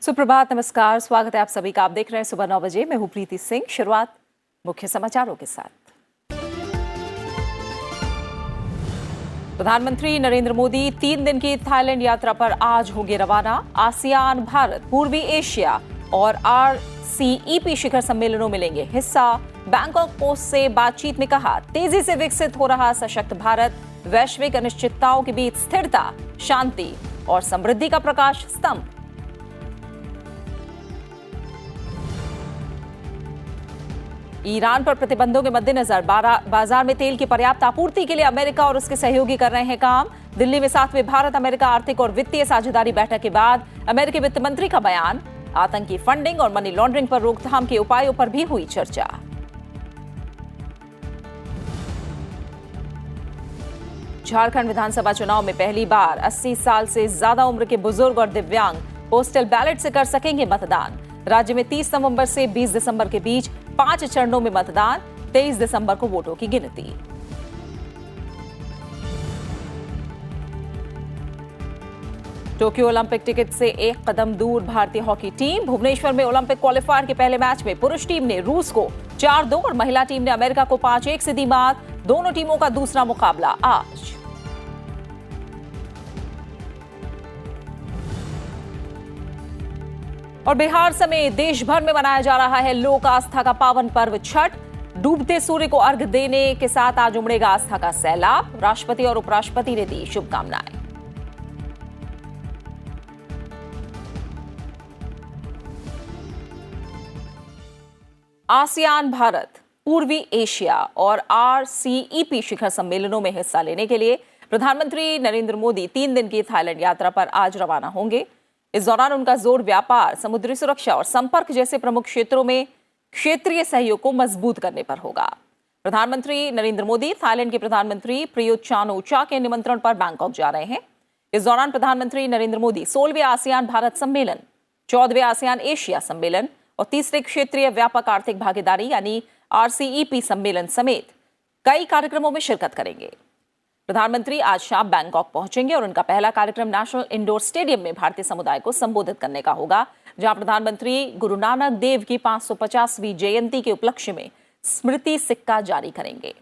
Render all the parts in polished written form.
सुप्रभात, नमस्कार, स्वागत है आप सभी का। आप देख रहे हैं सुबह 9 बजे। मैं हूं प्रीति सिंह। शुरुआत मुख्य समाचारों के साथ। प्रधानमंत्री नरेंद्र मोदी 3 दिन की थाईलैंड यात्रा पर आज होंगे रवाना। आसियान, भारत, पूर्वी एशिया और RCEP शिखर सम्मेलनों में लेंगे हिस्सा। बैंकॉक पोस्ट से बातचीत में कहा, तेजी से विकसित हो रहा सशक्त भारत वैश्विक अनिश्चितताओं के बीच स्थिरता, शांति और समृद्धि का प्रकाश स्तंभ। ईरान पर प्रतिबंधों के मद्देनजर बाजार में तेल की पर्याप्त आपूर्ति के लिए अमेरिका और उसके सहयोगी कर रहे हैं काम। दिल्ली में 7वें भारत अमेरिका आर्थिक और वित्तीय साझेदारी बैठक के बाद अमेरिकी वित्त मंत्री का बयान। आतंकी फंडिंग और मनी लॉन्ड्रिंग पर रोकथाम के उपायों पर भी हुई चर्चा। झारखंड विधानसभा चुनाव में पहली बार 80 साल से ज्यादा उम्र के बुजुर्ग और दिव्यांग पोस्टल बैलेट से कर सकेंगे मतदान। राज्य में 30 नवंबर से 20 दिसंबर के बीच 5 चरणों में मतदान। 23 दिसंबर को वोटों की गिनती। टोक्यो ओलंपिक टिकट से एक कदम दूर भारतीय हॉकी टीम। भुवनेश्वर में ओलंपिक क्वालिफायर के पहले मैच में पुरुष टीम ने रूस को 4-2 और महिला टीम ने अमेरिका को 5-1 से दी मात। दोनों टीमों का दूसरा मुकाबला आज। और बिहार समेत देश भर में मनाया जा रहा है लोक आस्था का पावन पर्व छठ। डूबते सूर्य को अर्घ्य देने के साथ आज उमड़ेगा आस्था का सैलाब। राष्ट्रपति और उपराष्ट्रपति ने दी शुभकामनाएं। आसियान, भारत, पूर्वी एशिया और RCEP शिखर सम्मेलनों में हिस्सा लेने के लिए प्रधानमंत्री नरेंद्र मोदी 3 दिन की थाईलैंड यात्रा पर आज रवाना होंगे। इस दौरान उनका जोर व्यापार, समुद्री सुरक्षा और संपर्क जैसे प्रमुख क्षेत्रों में क्षेत्रीय सहयोग को मजबूत करने पर होगा। प्रधानमंत्री नरेंद्र मोदी थाईलैंड के प्रधानमंत्री प्रयुत चान-ओ-चा के निमंत्रण पर बैंकॉक जा रहे हैं। इस दौरान प्रधानमंत्री नरेंद्र मोदी 16वें आसियान भारत सम्मेलन, 14वें आसियान एशिया सम्मेलन और तीसरे क्षेत्रीय व्यापक आर्थिक भागीदारी यानी RCEP सम्मेलन समेत कई कार्यक्रमों में शिरकत करेंगे। प्रधानमंत्री आज शाम बैंकॉक पहुंचेंगे और उनका पहला कार्यक्रम नेशनल इंडोर स्टेडियम में भारतीय समुदाय को संबोधित करने का होगा, जहां प्रधानमंत्री गुरु नानक देव की 550वीं जयंती के उपलक्ष्य में स्मृति सिक्का जारी करेंगे।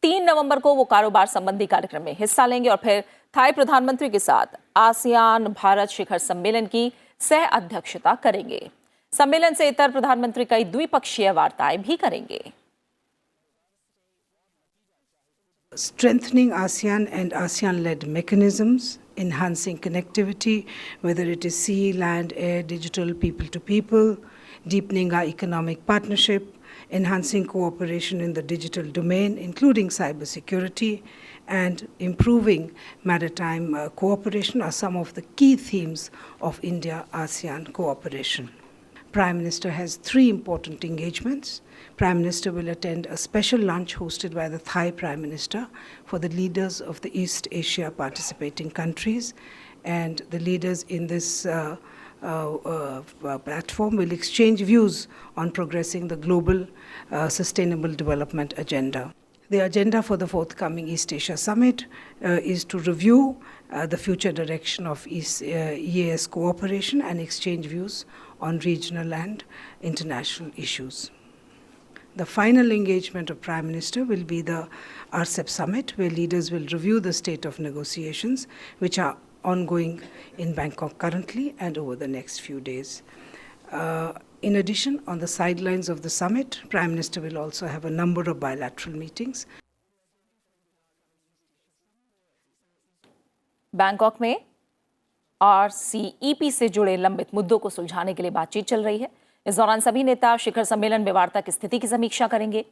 3 नवंबर को वो कारोबार संबंधी कार्यक्रम में हिस्सा लेंगे और फिर थाई प्रधानमंत्री के साथ आसियान भारत शिखर सम्मेलन की सह अध्यक्षता करेंगे। सम्मेलन से इतर प्रधानमंत्री कई द्विपक्षीय वार्ताएं भी करेंगे। Strengthening ASEAN and ASEAN-led mechanisms, enhancing connectivity, whether it is sea, land, air, digital, people-to-people, deepening our economic partnership, enhancing cooperation in the digital domain, including cybersecurity, and improving maritime cooperation are some of the key themes of India-ASEAN cooperation. Prime Minister has 3 important engagements. Prime Minister will attend a special lunch hosted by the Thai Prime Minister for the leaders of the East Asia participating countries, and the leaders in this platform will exchange views on progressing the global sustainable development agenda. The agenda for the forthcoming East Asia Summit is to review the future direction of EAS cooperation and exchange views on regional and international issues. The final engagement of Prime Minister will be the RCEP Summit, where leaders will review the state of negotiations, which are ongoing in Bangkok currently and over the next few days. In addition, on the sidelines of the summit, Prime Minister will also have a number of bilateral meetings. Bangkok में RCEP से जुड़े लंबित मुद्दों को सुलझाने के लिए बातचीत चल रही है। इस दौरान सभी नेता शिखर सम्मेलन में वार्ता की स्थिति की समीक्षा करेंगे।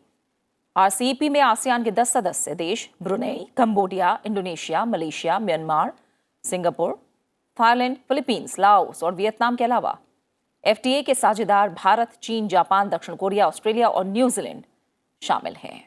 RCEP में आसियान के 10 सदस्य देश Brunei, Cambodia, Indonesia, Malaysia, Myanmar, Singapore, Thailand, Philippines, Laos और वियतनाम के अलावा FTA के साझेदार भारत, चीन, जापान, दक्षिण कोरिया, ऑस्ट्रेलिया और न्यूजीलैंड शामिल हैं।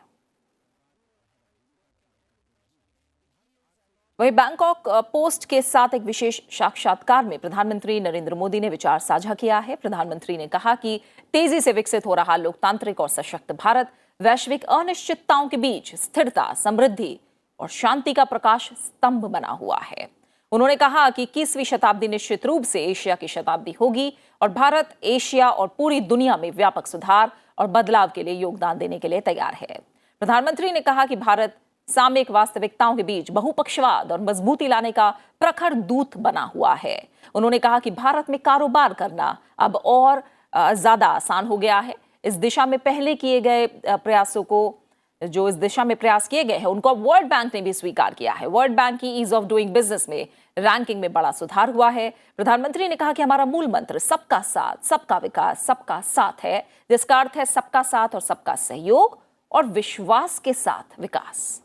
वहीं बैंकॉक पोस्ट के साथ एक विशेष साक्षात्कार में प्रधानमंत्री नरेंद्र मोदी ने विचार साझा किया है। प्रधानमंत्री ने कहा कि तेजी से विकसित हो रहा लोकतांत्रिक और सशक्त भारत वैश्विक अनिश्चितताओं के बीच स्थिरता, समृद्धि और शांति का प्रकाश स्तंभ बना हुआ है। उन्होंने कहा कि 21वीं शताब्दी निश्चित रूप से एशिया की शताब्दी होगी और भारत एशिया और पूरी दुनिया में व्यापक सुधार और बदलाव के लिए योगदान देने के लिए तैयार है। प्रधानमंत्री ने कहा कि भारत सामयिक वास्तविकताओं के बीच बहुपक्षवाद और मजबूती लाने का प्रखर दूत बना हुआ है। उन्होंने कहा कि भारत में कारोबार करना अब और ज्यादा आसान हो गया है। इस दिशा में पहले किए गए प्रयासों को जो इस दिशा में प्रयास किए गए हैं उनको वर्ल्ड बैंक ने भी स्वीकार किया है। वर्ल्ड बैंक की ईज ऑफ डूइंग बिजनेस में रैंकिंग में बड़ा सुधार हुआ है। प्रधानमंत्री ने कहा कि हमारा मूल मंत्र सबका साथ, सबका विकास, सबका साथ है, जिसका अर्थ है सबका साथ और सबका सहयोग और विश्वास के साथ विकास।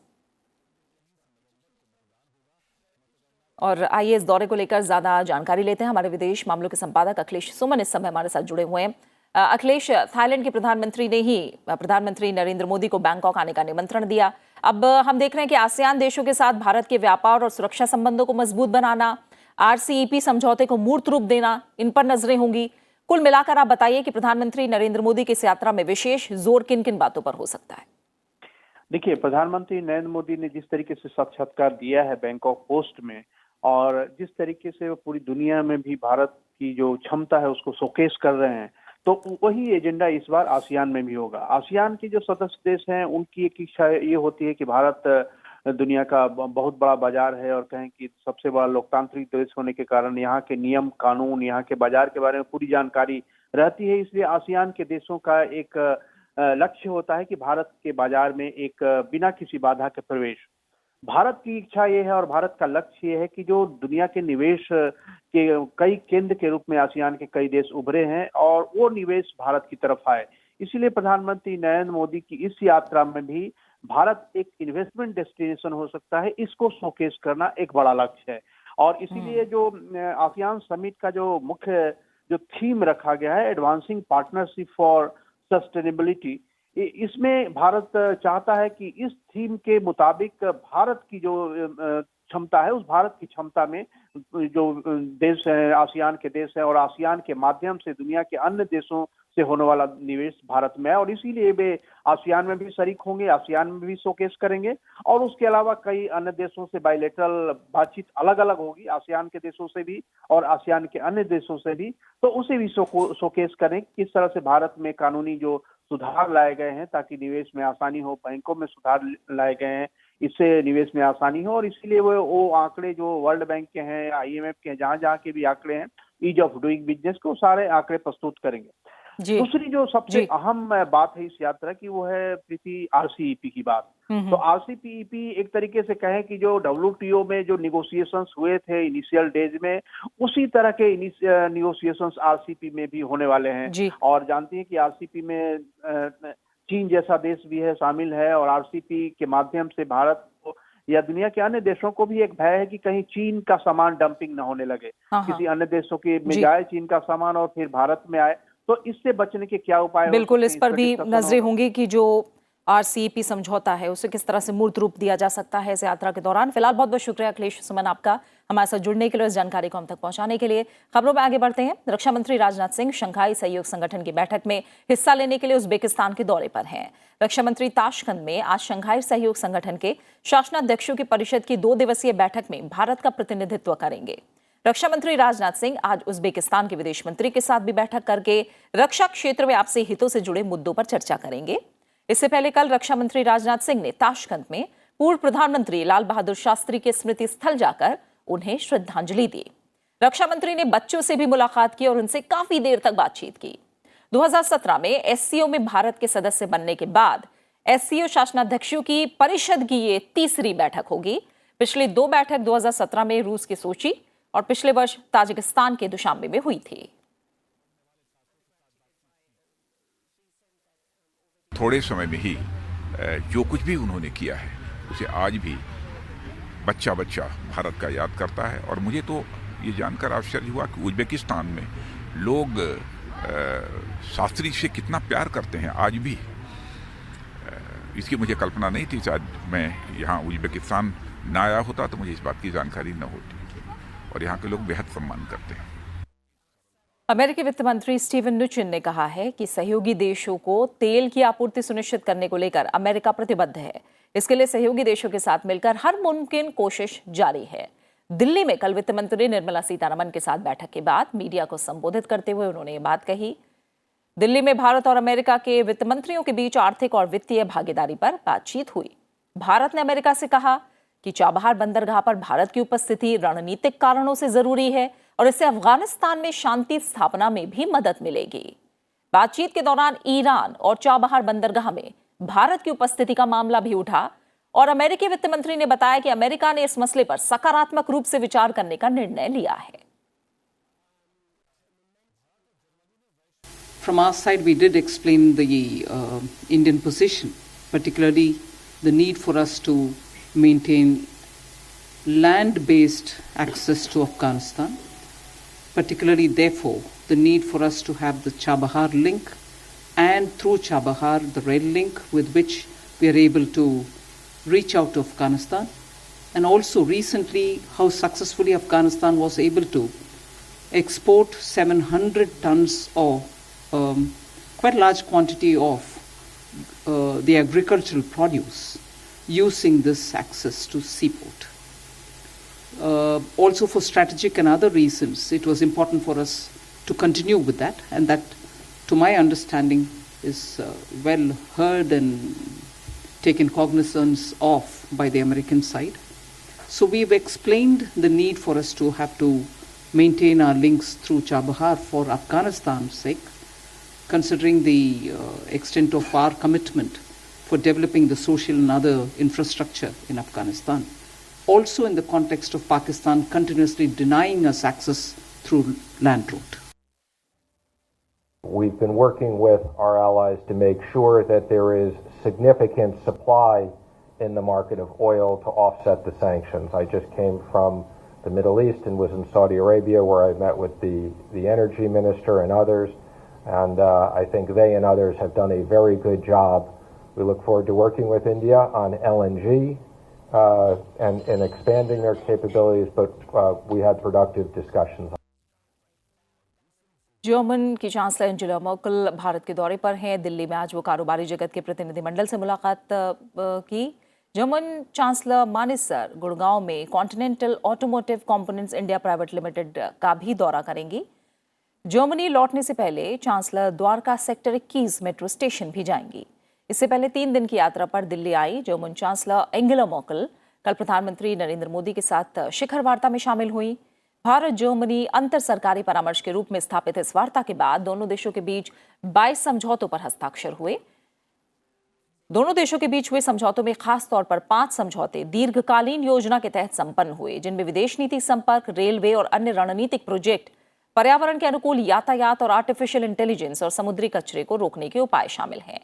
और आइए इस दौरे को लेकर ज्यादा जानकारी लेते हैं। हमारे विदेश मामलों के संपादक अखिलेश सुमन इस समय हमारे साथ जुड़े हुए हैं। अखिलेश, थाईलैंड के प्रधानमंत्री ने ही प्रधानमंत्री नरेंद्र मोदी को बैंकॉक आने का निमंत्रण दिया। अब हम देख रहे हैं कि आसियान देशों के साथ भारत के व्यापार और सुरक्षा संबंधों को मजबूत बनाना, RCEP समझौते को मूर्त रूप देना, इन पर नजरें होंगी। कुल मिलाकर आप बताइए कि प्रधानमंत्री नरेंद्र मोदी की इस यात्रा में विशेष जोर किन किन बातों पर हो सकता है? देखिए, प्रधानमंत्री नरेंद्र मोदी ने जिस तरीके से साक्षात्कार दिया है बैंकॉक पोस्ट में और जिस तरीके से वो पूरी दुनिया में भी भारत की जो क्षमता है उसको शोकेस कर रहे हैं, तो वही एजेंडा इस बार आसियान में भी होगा। आसियान के जो सदस्य देश हैं उनकी एक इच्छा ये होती है कि भारत दुनिया का बहुत बड़ा बाजार है और कहें कि सबसे बड़ा लोकतांत्रिक देश होने के कारण यहाँ के नियम कानून, यहाँ के बाजार के बारे में पूरी जानकारी रहती है। इसलिए आसियान के देशों का एक लक्ष्य होता है कि भारत के बाजार में एक बिना किसी बाधा के प्रवेश। भारत की इच्छा ये है और भारत का लक्ष्य ये है कि जो दुनिया के निवेश के कई केंद्र के रूप में आसियान के कई देश उभरे हैं और वो निवेश भारत की तरफ आए। इसीलिए प्रधानमंत्री नरेंद्र मोदी की इस यात्रा में भी भारत एक इन्वेस्टमेंट डेस्टिनेशन हो सकता है, इसको शोकेस करना एक बड़ा लक्ष्य है। और इसीलिए जो आसियान समिट का जो मुख्य जो थीम रखा गया है, एडवांसिंग पार्टनरशिप फॉर सस्टेनेबिलिटी, इसमें भारत चाहता है कि इस थीम के मुताबिक भारत की जो क्षमता है, उस भारत की क्षमता में जो देश है, आसियान के देश है और आसियान के माध्यम से दुनिया के अन्य देशों से होने वाला निवेश भारत में है और इसीलिए वे आसियान में भी शरीक होंगे, आसियान में भी शोकेस करेंगे। और उसके अलावा कई अन्य देशों से बायलैटरल बातचीत अलग अलग होगी, आसियान के देशों से भी और आसियान के अन्य देशों से भी, तो उसे भी शोकेस करें किस तरह से भारत में कानूनी जो सुधार लाए गए हैं ताकि निवेश में आसानी हो, बैंकों में सुधार लाए गए हैं, इससे निवेश में आसानी हो। और इसीलिए वो आंकड़े जो वर्ल्ड बैंक के हैं, IMF के हैं, जहां जहां के भी आंकड़े हैं ईज ऑफ डूइंग बिजनेस को, सारे आंकड़े प्रस्तुत करेंगे। दूसरी जो सबसे अहम बात है इस यात्रा की वो है प्रीति RCEP की बात। तो RCEP एक तरीके से कहें कि जो WTO में जो निगोशिएशंस हुए थे इनिशियल डेज में, उसी तरह के निगोशिएशंस RCEP में भी होने वाले हैं। और जानती हैं कि RCEP में चीन जैसा देश भी है, शामिल है और RCEP के माध्यम से भारत को या दुनिया के अन्य देशों को भी एक भय है कि कहीं चीन का सामान डंपिंग न होने लगे, किसी अन्य देशों के में जाए चीन का सामान और फिर भारत में आए, तो इससे बचने के क्या उपाय? बिल्कुल, इस पर भी नजरें होंगी कि जो RCEP समझौता है उसे किस तरह से मूर्त रूप दिया जा सकता है इस यात्रा के दौरान। फिलहाल बहुत बहुत शुक्रिया अखिलेश सुमन आपका हमारे साथ जुड़ने के लिए, इस जानकारी को हम तक पहुंचाने के लिए। खबरों में आगे बढ़ते हैं। रक्षा मंत्री राजनाथ सिंह शंघाई सहयोग संगठन की बैठक में हिस्सा लेने के लिए उज्बेकिस्तान के दौरे पर हैं। रक्षा मंत्री ताशकंद में आज शंघाई सहयोग संगठन के शासनाध्यक्षों की परिषद की 2 दिवसीय बैठक में भारत का प्रतिनिधित्व करेंगे। रक्षा मंत्री राजनाथ सिंह आज उज्बेकिस्तान के विदेश मंत्री के साथ भी बैठक करके रक्षा क्षेत्र में आपसी हितों से जुड़े मुद्दों पर चर्चा करेंगे। इससे पहले कल रक्षा मंत्री राजनाथ सिंह ने ताशकंद में पूर्व प्रधानमंत्री लाल बहादुर शास्त्री के स्मृति स्थल जाकर उन्हें श्रद्धांजलि दी। रक्षा मंत्री ने बच्चों से भी मुलाकात की और उनसे काफी देर तक बातचीत की। 2017 में SCO में भारत के सदस्य बनने के बाद SCO शासनाध्यक्षों की परिषद की ये तीसरी बैठक होगी। पिछली 2 बैठक 2017 में रूस के सोची और पिछले वर्ष ताजिकिस्तान के दुशांबे में हुई थी। थोड़े समय में ही जो कुछ भी उन्होंने किया है उसे आज भी बच्चा बच्चा भारत का याद करता है। और मुझे तो ये जानकर आश्चर्य हुआ कि उज्बेकिस्तान में लोग शास्त्री से कितना प्यार करते हैं आज भी। इसकी मुझे कल्पना नहीं थी। शायद मैं यहाँ उज्बेकिस्तान न आया होता तो मुझे इस बात की जानकारी न होती। और यहाँ के लोग बेहद सम्मान करते हैं। अमेरिकी वित्त मंत्री स्टीवन नुचिन ने कहा है कि सहयोगी देशों को तेल की आपूर्ति सुनिश्चित करने को लेकर अमेरिका प्रतिबद्ध है। इसके लिए सहयोगी देशों के साथ मिलकर हर मुमकिन कोशिश जारी है। दिल्ली में कल वित्त मंत्री निर्मला सीतारमण के साथ बैठक के बाद मीडिया को संबोधित करते हुए उन्होंने ये बात कही। दिल्ली में भारत और अमेरिका के वित्त मंत्रियों के बीच आर्थिक और वित्तीय भागीदारी पर बातचीत हुई। भारत ने अमेरिका से कहा कि चाबहार बंदरगाह पर भारत की उपस्थिति रणनीतिक कारणों से जरूरी है और इससे अफगानिस्तान में शांति स्थापना में भी मदद मिलेगी। बातचीत के दौरान ईरान और चाबहार बंदरगाह में भारत की उपस्थिति का मामला भी उठा और अमेरिकी वित्त मंत्री ने बताया कि अमेरिका ने इस मसले पर सकारात्मक रूप से विचार करने का निर्णय लिया है। From our side, we did explain the Indian position, particularly the need for us to maintain land-based access to Afghanistan, particularly, therefore, the need for us to have the Chabahar link and through Chabahar, the rail link with which we are able to reach out to Afghanistan, and also recently how successfully Afghanistan was able to export 700 tons of quite large quantity of the agricultural produce using this access to seaport. Also for strategic and other reasons, it was important for us to continue with that, and that, to my understanding, is well heard and taken cognizance of by the American side. So we've explained the need for us to have to maintain our links through Chabahar for Afghanistan's sake, considering the extent of our commitment for developing the social and other infrastructure in Afghanistan. Also in the context of Pakistan continuously denying us access through land route. We've been working with our allies to make sure that there is significant supply in the market of oil to offset the sanctions. I just came from the Middle East and was in Saudi Arabia, where I met with the energy minister and others, and I think they and others have done a very good job. We look forward to working with India on LNG and expanding their capabilities, but we had productive discussions. German की chancellor Angela Merkel Bharat के दौरे पर हैं। दिल्ली में आज वो कारोबारी जगत के प्रतिनिधिमंडल से मुलाकात की। जर्मन चांसलर मानेसर गुड़गांव में continental automotive components India private limited का भी दौरा करेंगी। जर्मनी लौटने से पहले chancellor Dwarka sector 21 metro station भी जाएंगी। इससे पहले 3 दिन की यात्रा पर दिल्ली आई जर्मन चांसलर एंजेला मर्केल कल प्रधानमंत्री नरेंद्र मोदी के साथ शिखर वार्ता में शामिल हुई। भारत जर्मनी अंतर सरकारी परामर्श के रूप में स्थापित इस वार्ता के बाद दोनों देशों के बीच 22 समझौतों पर हस्ताक्षर हुए। दोनों देशों के बीच हुए समझौतों में खास तौर पर 5 समझौते दीर्घकालीन योजना के तहत संपन्न हुए, जिनमें विदेश नीति संपर्क, रेलवे और अन्य रणनीतिक प्रोजेक्ट, पर्यावरण के अनुकूल यातायात और आर्टिफिशियल इंटेलिजेंस और समुद्री कचरे को रोकने के उपाय शामिल हैं।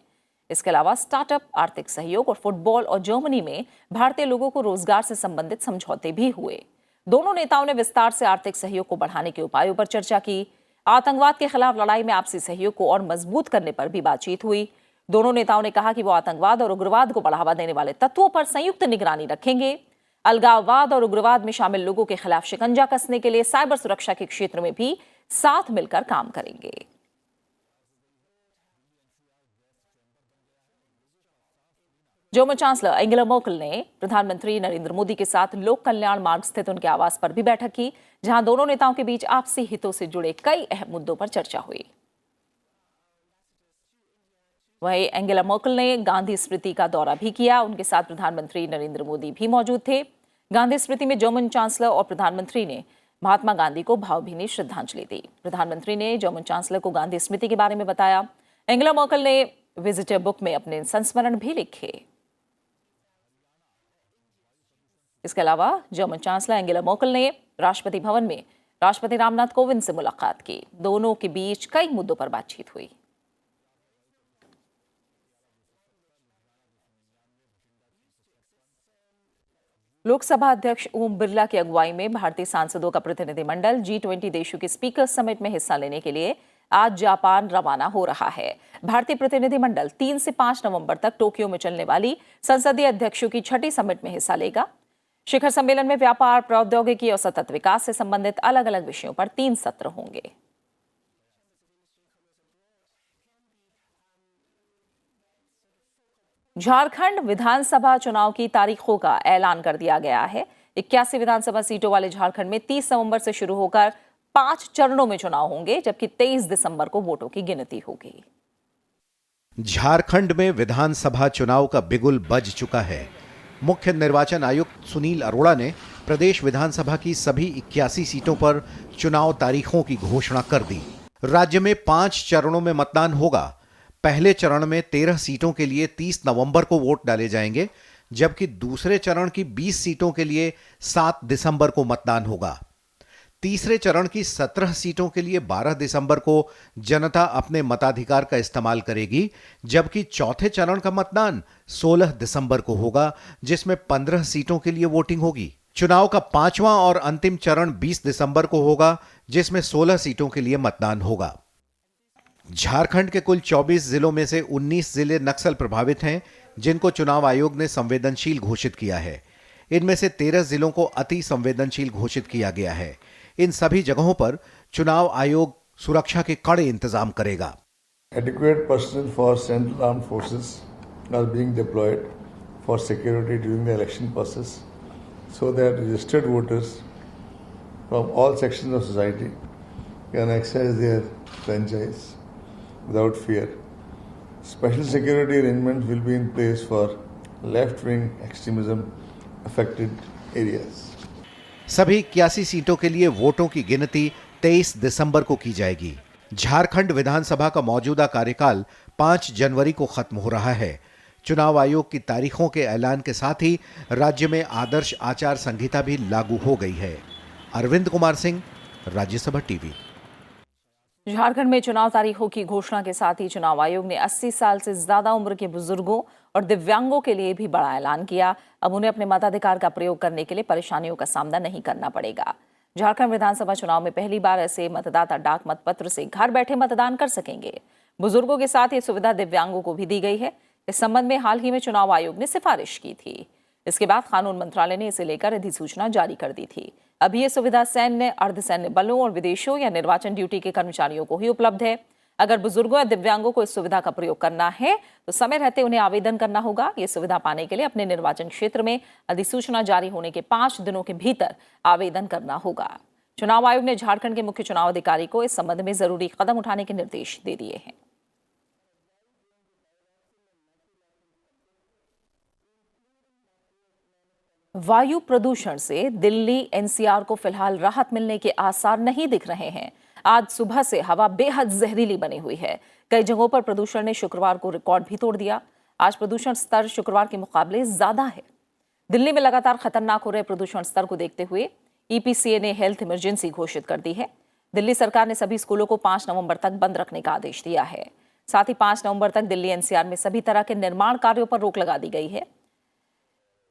इसके अलावा स्टार्टअप, आर्थिक सहयोग और फुटबॉल और जर्मनी में भारतीय लोगों को रोजगार से संबंधित समझौते भी हुए। दोनों नेताओं ने विस्तार से आर्थिक सहयोग को बढ़ाने के उपायों पर चर्चा की। आतंकवाद के खिलाफ लड़ाई में आपसी सहयोग को और मजबूत करने पर भी बातचीत हुई। दोनों नेताओं ने कहा कि वो आतंकवाद और उग्रवाद को बढ़ावा देने वाले तत्वों पर संयुक्त निगरानी रखेंगे। अलगाववाद और उग्रवाद में शामिल लोगों के खिलाफ शिकंजा कसने के लिए साइबर सुरक्षा के क्षेत्र में भी साथ मिलकर काम करेंगे। जर्मन चांसलर एंजेला मर्केल ने प्रधानमंत्री नरेंद्र मोदी के साथ लोक कल्याण मार्ग स्थित उनके आवास पर भी बैठक की, जहां दोनों नेताओं के बीच आपसी हितों से जुड़े कई अहम मुद्दों पर चर्चा हुई। वहीं एंजेला मर्केल ने गांधी स्मृति का दौरा भी किया। उनके साथ प्रधानमंत्री नरेंद्र मोदी भी मौजूद थे। गांधी स्मृति में जर्मन चांसलर और प्रधानमंत्री ने महात्मा गांधी को भावभीनी श्रद्धांजलि दी। प्रधानमंत्री ने जर्मन चांसलर को गांधी स्मृति के बारे में बताया। एंजेला मर्केल ने विजिटर बुक में अपने संस्मरण भी लिखे। इसके अलावा जर्मन चांसलर एंजेला मर्केल ने राष्ट्रपति भवन में राष्ट्रपति रामनाथ कोविंद से मुलाकात की। दोनों के बीच कई मुद्दों पर बातचीत हुई। लोकसभा अध्यक्ष ओम बिरला की अगुवाई में भारतीय सांसदों का प्रतिनिधिमंडल G20 देशों के स्पीकर समिट में हिस्सा लेने के लिए आज जापान रवाना हो रहा है। भारतीय प्रतिनिधिमंडल 3 से 5 नवंबर तक टोक्यो में चलने वाली संसदीय अध्यक्षों की 6ठी समिट में हिस्सा लेगा। शिखर सम्मेलन में व्यापार, प्रौद्योगिकी और सतत विकास से संबंधित अलग अलग विषयों पर 3 सत्र होंगे। झारखंड विधानसभा चुनाव की तारीखों का ऐलान कर दिया गया है। 81 विधानसभा सीटों वाले झारखंड में 30 नवंबर से शुरू होकर 5 चरणों में चुनाव होंगे, जबकि 23 दिसंबर को वोटों की गिनती होगी। झारखंड में विधानसभा चुनाव का बिगुल बज चुका है। मुख्य निर्वाचन आयुक्त सुनील अरोड़ा ने प्रदेश विधानसभा की सभी 81 सीटों पर चुनाव तारीखों की घोषणा कर दी। राज्य में 5 चरणों में मतदान होगा। पहले चरण में 13 सीटों के लिए 30 नवंबर को वोट डाले जाएंगे, जबकि दूसरे चरण की 20 सीटों के लिए 7 दिसंबर को मतदान होगा। तीसरे चरण की 17 सीटों के लिए 12 दिसंबर को जनता अपने मताधिकार का इस्तेमाल करेगी, जबकि चौथे चरण का मतदान 16 दिसंबर को होगा, जिसमें 15 सीटों के लिए वोटिंग होगी। चुनाव का 5वां और अंतिम चरण 20 दिसंबर को होगा, जिसमें 16 सीटों के लिए मतदान होगा। झारखंड के कुल 24 जिलों में से 19 जिले नक्सल प्रभावित हैं, जिनको चुनाव आयोग ने संवेदनशील घोषित किया है। इनमें से 13 जिलों को अति संवेदनशील घोषित किया गया है। इन सभी जगहों पर चुनाव आयोग सुरक्षा के कड़े इंतजाम करेगा। Adequate personnel for Central Armed Forces are being deployed for security during the election process, so that registered voters from all sections of society can exercise their franchise without fear. Special security arrangements will be in place for left-wing extremism affected areas. सभी 81 सीटों के लिए वोटों की गिनती 23 दिसंबर को की जाएगी। झारखंड विधानसभा का मौजूदा कार्यकाल 5 जनवरी को खत्म हो रहा है। चुनाव आयोग की तारीखों के ऐलान के साथ ही राज्य में आदर्श आचार संहिता भी लागू हो गई है। अरविंद कुमार सिंह, राज्यसभा टीवी। झारखंड में चुनाव तारीखों की घोषणा के साथ ही चुनाव आयोग ने 80 साल से ज्यादा उम्र के बुजुर्गों और दिव्यांगों के लिए भी बड़ा ऐलान किया। अब उन्हें अपने मताधिकार का प्रयोग करने के लिए परेशानियों का सामना नहीं करना पड़ेगा। झारखंड विधानसभा चुनाव में पहली बार ऐसे मतदाता डाक मतपत्र से घर बैठे मतदान कर सकेंगे। बुजुर्गों के साथ ये सुविधा दिव्यांगों को भी दी गई है। इस संबंध में हाल ही में चुनाव आयोग ने सिफारिश की थी। इसके बाद कानून मंत्रालय ने इसे लेकर अधिसूचना जारी कर दी थी। अभी ये सुविधा सैन्य, अर्धसैन्य बलों और विदेशों या निर्वाचन ड्यूटी के कर्मचारियों को ही उपलब्ध है। अगर बुजुर्गों या दिव्यांगों को इस सुविधा का प्रयोग करना है तो समय रहते उन्हें आवेदन करना होगा। ये सुविधा पाने के लिए अपने निर्वाचन क्षेत्र में अधिसूचना जारी होने के 5 दिनों के भीतर आवेदन करना होगा। चुनाव आयोग ने झारखंड के मुख्य चुनाव अधिकारी को इस संबंध में जरूरी कदम उठाने के निर्देश दे दिए हैं। वायु प्रदूषण से दिल्ली एनसीआर को फिलहाल राहत मिलने के आसार नहीं दिख रहे हैं। आज सुबह से हवा बेहद जहरीली बनी हुई है। कई जगहों पर प्रदूषण ने शुक्रवार को रिकॉर्ड भी तोड़ दिया। आज प्रदूषण स्तर शुक्रवार के मुकाबले ज्यादा है। दिल्ली में लगातार खतरनाक हो रहे प्रदूषण स्तर को देखते हुए ईपीसीए ने हेल्थ इमरजेंसी घोषित कर दी है। दिल्ली सरकार ने सभी स्कूलों को 5 नवंबर तक बंद रखने का आदेश दिया है। साथ ही 5 नवंबर तक दिल्ली एनसीआर में सभी तरह के निर्माण कार्यों पर रोक लगा दी गई है।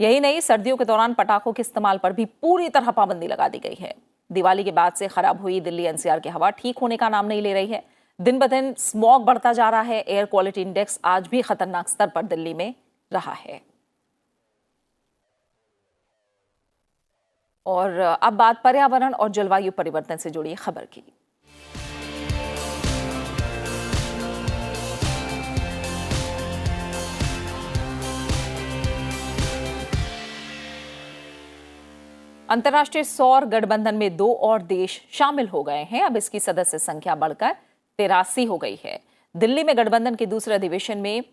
यही नहीं, सर्दियों के दौरान पटाखों के इस्तेमाल पर भी पूरी तरह पाबंदी लगा दी गई है। दिवाली के बाद से खराब हुई दिल्ली एनसीआर की हवा ठीक होने का नाम नहीं ले रही है। दिन ब दिन स्मॉग बढ़ता जा रहा है। एयर क्वालिटी इंडेक्स आज भी खतरनाक स्तर पर दिल्ली में रहा है। और अब बात पर्यावरण और जलवायु परिवर्तन से जुड़ी खबर की। अंतर्राष्ट्रीय सौर गठबंधन में 2 और देश शामिल हो गए हैं। अब इसकी सदस्य संख्या बढ़कर 83 हो गई है। दिल्ली में गठबंधन के दूसरे अधिवेशन में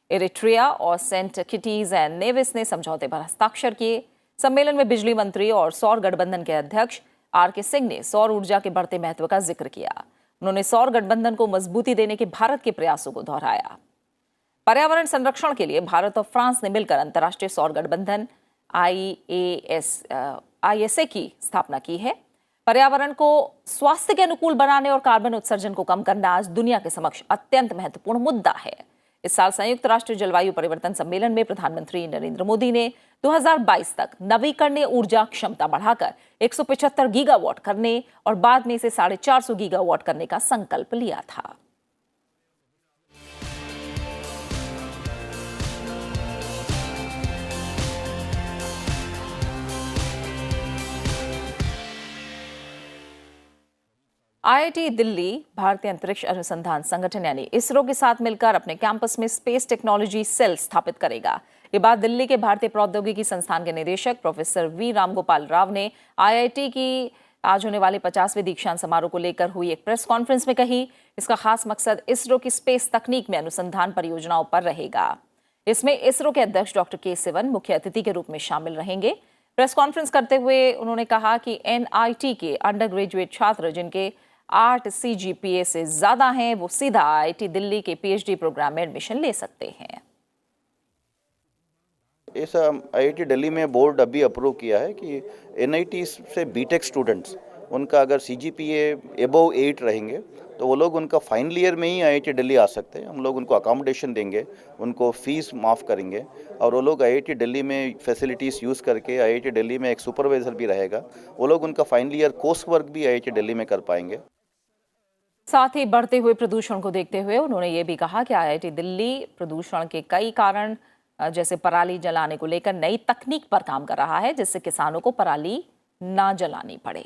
इरिट्रिया और सेंट किटीज एंड नेविस ने समझौते पर हस्ताक्षर किए। सम्मेलन में बिजली मंत्री और सौर गठबंधन के अध्यक्ष आर.के. सिंह ने सौर ऊर्जा के बढ़ते महत्व का जिक्र किया। उन्होंने सौर गठबंधन को मजबूती देने के भारत के प्रयासों को दोहराया। पर्यावरण संरक्षण के लिए भारत और फ्रांस ने मिलकर अंतर्राष्ट्रीय सौर गठबंधन ISA की स्थापना की है। पर्यावरण को स्वास्थ्य के अनुकूल बनाने और कार्बन उत्सर्जन को कम करना आज दुनिया के समक्ष अत्यंत महत्वपूर्ण मुद्दा है। इस साल संयुक्त राष्ट्र जलवायु परिवर्तन सम्मेलन में प्रधानमंत्री नरेंद्र मोदी ने 2022 तक नवीकरणीय ऊर्जा क्षमता बढ़ाकर 175 गीगावाट करने और बाद में इसे 450 गीगावाट करने का संकल्प लिया था। आईआईटी दिल्ली भारतीय अंतरिक्ष अनुसंधान संगठन यानी इसरो के साथ मिलकर अपने कैंपस में स्पेस टेक्नोलॉजी सेल स्थापित करेगा। ये बात दिल्ली के भारतीय प्रौद्योगिकी संस्थान के निदेशक प्रोफेसर वी रामगोपाल राव ने आईआईटी की आज होने वाले 50वें दीक्षांत समारोह को लेकर हुई एक प्रेस कॉन्फ्रेंस में कही। इसका खास मकसद इसरो की स्पेस तकनीक में अनुसंधान परियोजनाओं पर रहेगा। इसमें इसरो के अध्यक्ष डॉक्टर के सिवन मुख्य अतिथि के रूप में शामिल रहेंगे। प्रेस कॉन्फ्रेंस करते हुए उन्होंने कहा कि एनआईटी के अंडर ग्रेजुएट छात्र जिनके 8 CGPA से ज्यादा हैं वो सीधा आईआईटी दिल्ली के PhD प्रोग्राम में एडमिशन ले सकते हैं। इस आईआईटी दिल्ली में बोर्ड अभी अप्रूव किया है कि एनआईटी से बीटेक स्टूडेंट्स उनका अगर CGPA एबव 8 रहेंगे तो वो लोग उनका फाइनल ईयर में ही आईआईटी दिल्ली आ सकते हैं। हम लोग उनको अकोमोडेशन देंगे, उनको फीस माफ़ करेंगे और वो लोग आईआईटी दिल्ली में फैसिलिटीज़ यूज़ करके आईआईटी दिल्ली में एक सुपरवाइज़र भी रहेगा। वो लोग उनका फाइनल ईयर कोर्स वर्क भी आईआईटी दिल्ली में कर पाएंगे। साथ ही बढ़ते हुए प्रदूषण को देखते हुए उन्होंने ये भी कहा कि आईआईटी दिल्ली प्रदूषण के कई कारण जैसे पराली जलाने को लेकर नई तकनीक पर काम कर रहा है जिससे किसानों को पराली ना जलानी पड़े।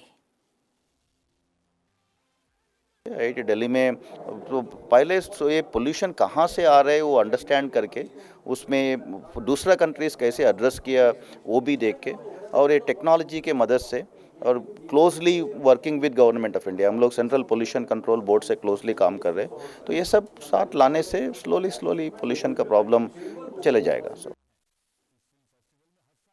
आईआईटी दिल्ली में तो पहले तो ये पोल्यूशन कहाँ से आ रहा है वो अंडरस्टैंड करके उसमें दूसरा कंट्रीज कैसे एड्रेस किया वो भी देख के और ये टेक्नोलॉजी के मदद से और closely working with government of India, हम लोग सेंट्रल पोल्यूशन कंट्रोल बोर्ड से क्लोजली काम कर रहे हैं। तो ये सब साथ लाने से स्लोली पोल्यूशन का प्रॉब्लम चले जाएगा।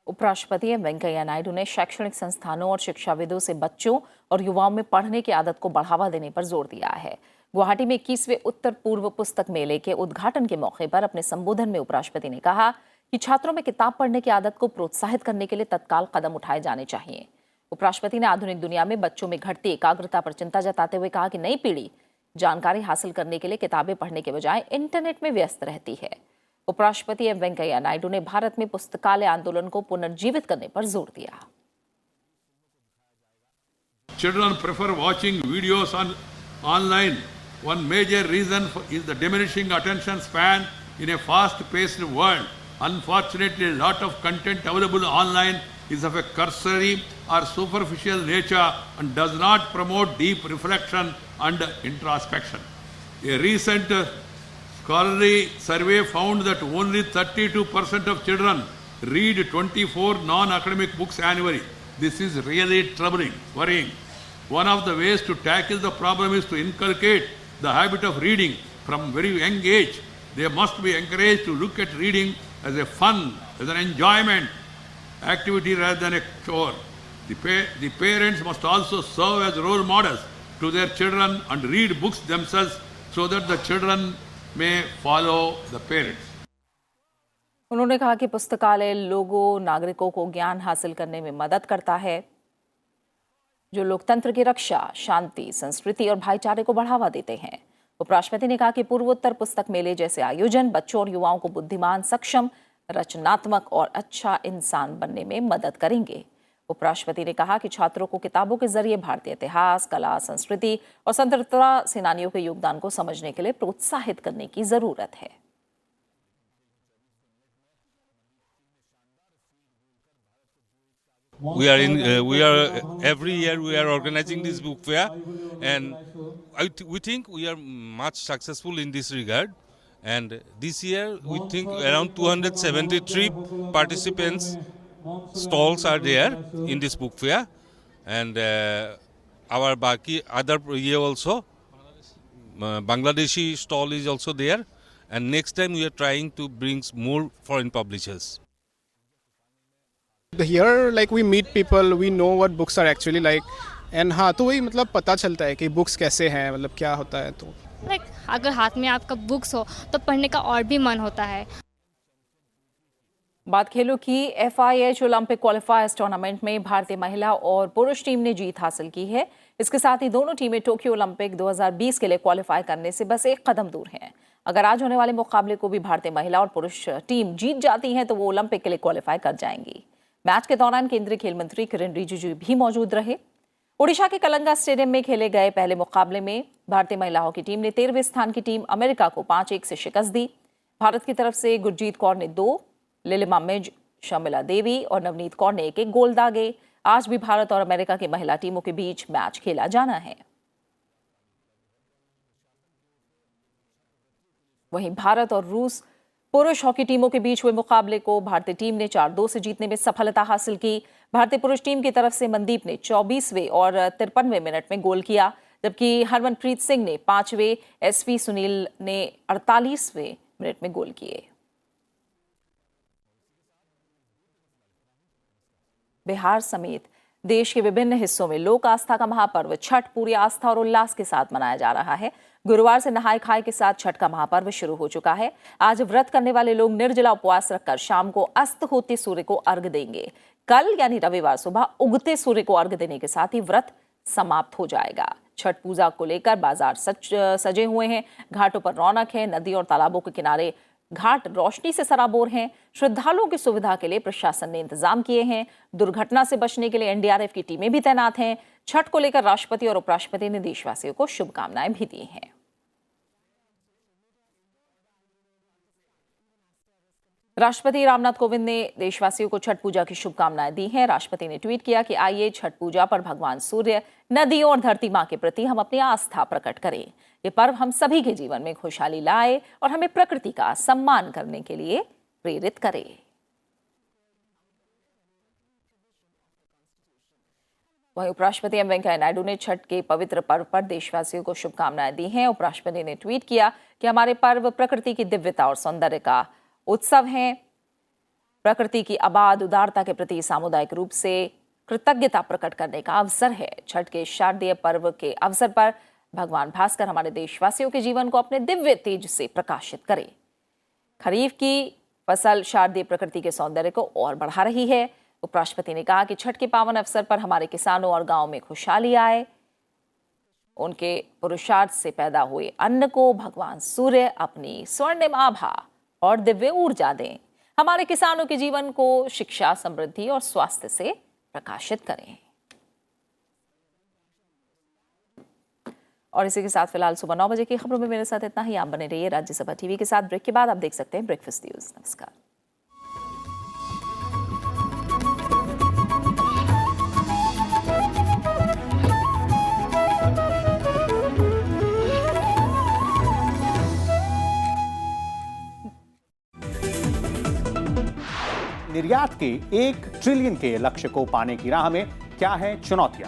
उपराष्ट्रपति एम वेंकैया नायडू ने शैक्षणिक संस्थानों और शिक्षाविदों से बच्चों और युवाओं में पढ़ने की आदत को बढ़ावा देने पर जोर दिया है। गुवाहाटी में 21वें उत्तर पूर्व पुस्तक मेले के उद्घाटन के मौके पर अपने संबोधन में उपराष्ट्रपति ने कहा कि छात्रों में किताब पढ़ने की आदत को प्रोत्साहित करने के लिए तत्काल कदम उठाए जाने चाहिए। उपराष्ट्रपति ने आधुनिक दुनिया में बच्चों में घटती एकाग्रता पर चिंता जताते हुए कहा कि नई पीढ़ी जानकारी हासिल करने के लिए किताबें पढ़ने के बजाय इंटरनेट में व्यस्त रहती है। उपराष्ट्रपति एम वेंकैया नायडू ने भारत में पुस्तकालय आंदोलन को पुनर्जीवित करने पर जोर दिया। Children prefer watching videos online. One major reason is the diminishing attention span in a fast-paced world. Unfortunately, a lot of content available online is of a cursory or superficial nature and does not promote deep reflection and introspection. A recent scholarly survey found that only 32% of children read 24 non-academic books annually. This is really troubling, worrying. One of the ways to tackle the problem is to inculcate the habit of reading from very young age. They must be encouraged to look at reading as a fun, as an enjoyment activity rather than a chore. The parents must also serve as role models to their children and read books themselves so that the children may follow the parents. उन्होंने कहा कि पुस्तकालय लोगों नागरिकों को ज्ञान हासिल करने में मदद करता है जो लोकतंत्र की रक्षा, शांति, संस्कृति और भाईचारे को बढ़ावा देते हैं। उपराष्ट्रपति ने कहा कि पूर्वोत्तर पुस्तक मेले जैसे आयोजन बच्चों और युवाओं को बुद्धिमान, सक्षम, रचनात्मक और अच्छा इंसान बनने में मदद करेंगे। उपराष्ट्रपति ने कहा कि छात्रों को किताबों के जरिए भारतीय इतिहास, कला, संस्कृति और स्वतंत्रता सेनानियों के योगदान को समझने के लिए प्रोत्साहित करने की जरूरत है। We are every year we are organizing this book fair, and we think we are much successful in this regard. And this year we think around 273 participants stalls are there in this book fair, and our Baki other year also Bangladeshi stall is also there, and next time we are trying to bring more foreign publishers. Here like we meet people, we know what books are actually like, and हाँ तो वही मतलब पता चलता है कि books कैसे हैं, मतलब क्या होता है। तो अगर हाथ में आपका बुक्स हो तो पढ़ने का और भी मन होता है। बात खेलों की। FIH ओलंपिक क्वालिफायर्स टूर्नामेंट में भारतीय महिला और पुरुष टीम ने जीत हासिल की है। इसके साथ ही दोनों टीमें टोक्यो ओलंपिक 2020 के लिए क्वालिफाई करने से बस एक कदम दूर हैं। अगर आज होने वाले मुकाबले को भी भारतीय महिला और पुरुष टीम जीत जाती हैं तो वो ओलंपिक के लिए क्वालिफाई कर जाएंगी। मैच के दौरान केंद्रीय खेल मंत्री किरण रिजिजू भी मौजूद रहे। ओडिशा के कलंगा स्टेडियम में खेले गए पहले मुकाबले में भारतीय महिला हॉकी टीम ने 13वें स्थान की टीम अमेरिका को 5-1 से शिकस्त दी। भारत की तरफ से गुरजीत कौर ने 2, लिलिमा मिज, शर्मिला देवी और नवनीत कौर ने 1-1 गोल दागे। आज भी भारत और अमेरिका की महिला टीमों के बीच मैच खेला जाना है। वहीं भारत और रूस पुरुष हॉकी टीमों के बीच हुए मुकाबले को भारतीय टीम ने 4-2 से जीतने में सफलता हासिल की। भारतीय पुरुष टीम की तरफ से मनदीप ने 24वें और 53वें मिनट में गोल किया, जबकि हरमनप्रीत सिंह ने 5वें, एसवी सुनील ने 48वें मिनट में गोल किए। बिहार समेत देश के विभिन्न हिस्सों में लोक आस्था का महापर्व छठ पूरी आस्था और उल्लास के साथ मनाया जा रहा है। गुरुवार से नहाय खाए के साथ छठ का महापर्व शुरू हो चुका है। आज व्रत करने वाले लोग निर्जला उपवास रखकर शाम को अस्त होते सूर्य को अर्घ्य देंगे। कल यानी रविवार सुबह उगते सूर्य को अर्घ्य देने के साथ ही व्रत समाप्त हो जाएगा। छठ पूजा को लेकर बाजार सजे हुए हैं। घाटों पर रौनक है। नदी और तालाबों के किनारे घाट रोशनी से सराबोर हैं। श्रद्धालुओं की सुविधा के लिए प्रशासन ने इंतजाम किए हैं। दुर्घटना से बचने के लिए एनडीआरएफ की टीमें भी तैनात हैं। छठ को लेकर राष्ट्रपति और उपराष्ट्रपति ने देशवासियों को शुभकामनाएं भी दी हैं। राष्ट्रपति रामनाथ कोविंद ने देशवासियों को छठ पूजा की शुभकामनाएं दी हैं। राष्ट्रपति ने ट्वीट किया कि आइए छठ पूजा पर भगवान सूर्य, नदियों और धरती मां के प्रति हम अपनी आस्था प्रकट करें। ये पर्व हम सभी के जीवन में खुशहाली लाए और हमें प्रकृति का सम्मान करने के लिए प्रेरित करे। वहीं उपराष्ट्रपति एम वेंकैया नायडू ने छठ के पवित्र पर्व पर देशवासियों को शुभकामनाएं दी हैं। उपराष्ट्रपति ने ट्वीट किया कि हमारे पर्व प्रकृति की दिव्यता और सौंदर्य का उत्सव हैं। प्रकृति की आबाद उदारता के प्रति सामुदायिक रूप से कृतज्ञता प्रकट करने का अवसर है। छठ के शारदीय पर्व के अवसर पर भगवान भास्कर हमारे देशवासियों के जीवन को अपने दिव्य तेज से प्रकाशित करें। खरीफ की फसल शारदीय प्रकृति के सौंदर्य को और बढ़ा रही है। उपराष्ट्रपति ने कहा कि छठ के पावन अवसर पर हमारे किसानों और गांव में खुशहाली आए। उनके पुरुषार्थ से पैदा हुए अन्न को भगवान सूर्य अपनी स्वर्णिम आभा और दिव्य ऊर्जा दें। हमारे किसानों के जीवन को शिक्षा, समृद्धि और स्वास्थ्य से प्रकाशित करें। और इसी के साथ फिलहाल सुबह 9 बजे की खबरों में मेरे साथ इतना ही। आप बने रहिए राज्यसभा टीवी के साथ। ब्रेक के बाद आप देख सकते हैं ब्रेकफास्ट न्यूज। नमस्कार। निर्यात के 1 ट्रिलियन के लक्ष्य को पाने की राह में क्या है चुनौतियां?